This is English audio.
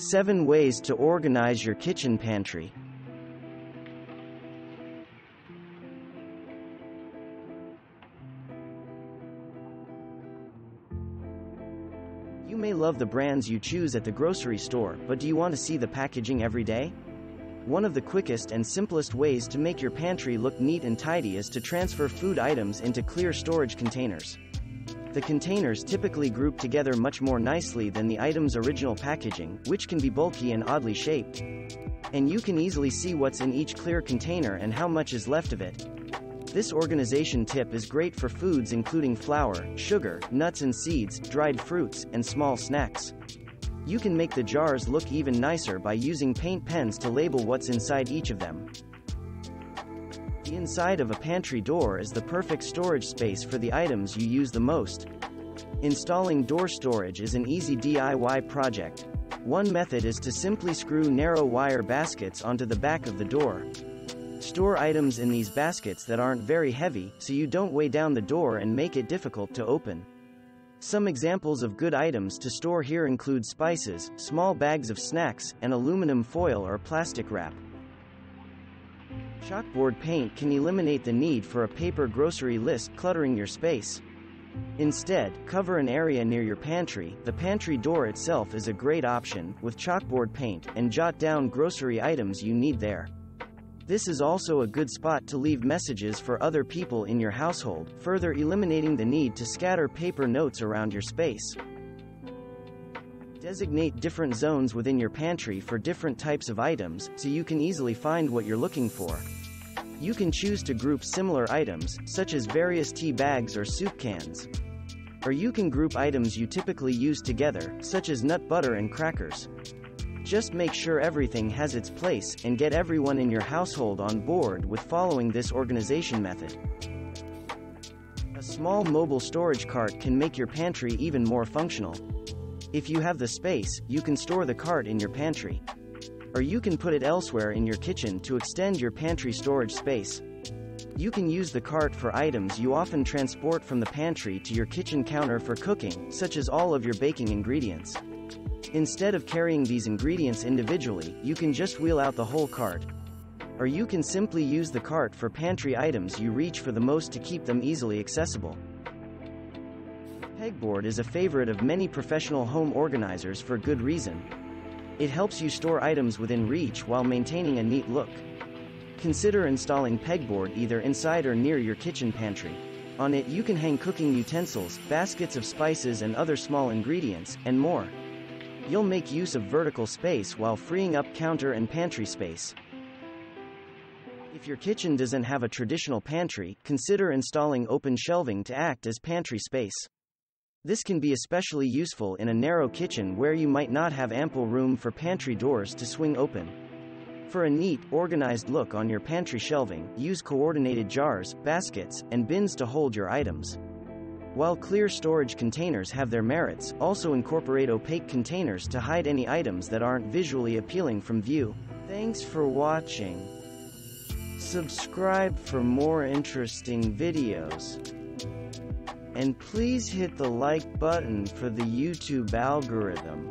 7 ways to organize your kitchen pantry. You may love the brands you choose at the grocery store, but do you want to see the packaging every day? One of the quickest and simplest ways to make your pantry look neat and tidy is to transfer food items into clear storage containers. The containers typically group together much more nicely than the item's original packaging, which can be bulky and oddly shaped. And you can easily see what's in each clear container and how much is left of it. This organization tip is great for foods including flour, sugar, nuts and seeds, dried fruits, and small snacks. You can make the jars look even nicer by using paint pens to label what's inside each of them. The inside of a pantry door is the perfect storage space for the items you use the most. Installing door storage is an easy DIY project. One method is to simply screw narrow wire baskets onto the back of the door. Store items in these baskets that aren't very heavy, so you don't weigh down the door and make it difficult to open. Some examples of good items to store here include spices, small bags of snacks, and aluminum foil or plastic wrap. Chalkboard paint can eliminate the need for a paper grocery list cluttering your space. Instead, cover an area near your pantry. The pantry door itself is a great option, with chalkboard paint, and jot down grocery items you need there. This is also a good spot to leave messages for other people in your household, further eliminating the need to scatter paper notes around your space. Designate different zones within your pantry for different types of items, so you can easily find what you're looking for. You can choose to group similar items, such as various tea bags or soup cans. Or you can group items you typically use together, such as nut butter and crackers. Just make sure everything has its place, and get everyone in your household on board with following this organization method. A small mobile storage cart can make your pantry even more functional. If you have the space, you can store the cart in your pantry. Or you can put it elsewhere in your kitchen to extend your pantry storage space. You can use the cart for items you often transport from the pantry to your kitchen counter for cooking, such as all of your baking ingredients. Instead of carrying these ingredients individually, you can just wheel out the whole cart. Or you can simply use the cart for pantry items you reach for the most to keep them easily accessible. Pegboard is a favorite of many professional home organizers for good reason. It helps you store items within reach while maintaining a neat look. Consider installing Pegboard either inside or near your kitchen pantry. On it you can hang cooking utensils, baskets of spices and other small ingredients, and more. You'll make use of vertical space while freeing up counter and pantry space. If your kitchen doesn't have a traditional pantry, consider installing open shelving to act as pantry space. This can be especially useful in a narrow kitchen where you might not have ample room for pantry doors to swing open. For a neat, organized look on your pantry shelving, use coordinated jars, baskets, and bins to hold your items. While clear storage containers have their merits, also incorporate opaque containers to hide any items that aren't visually appealing from view. Thanks for watching. Subscribe for more interesting videos. And please hit the like button for the YouTube algorithm.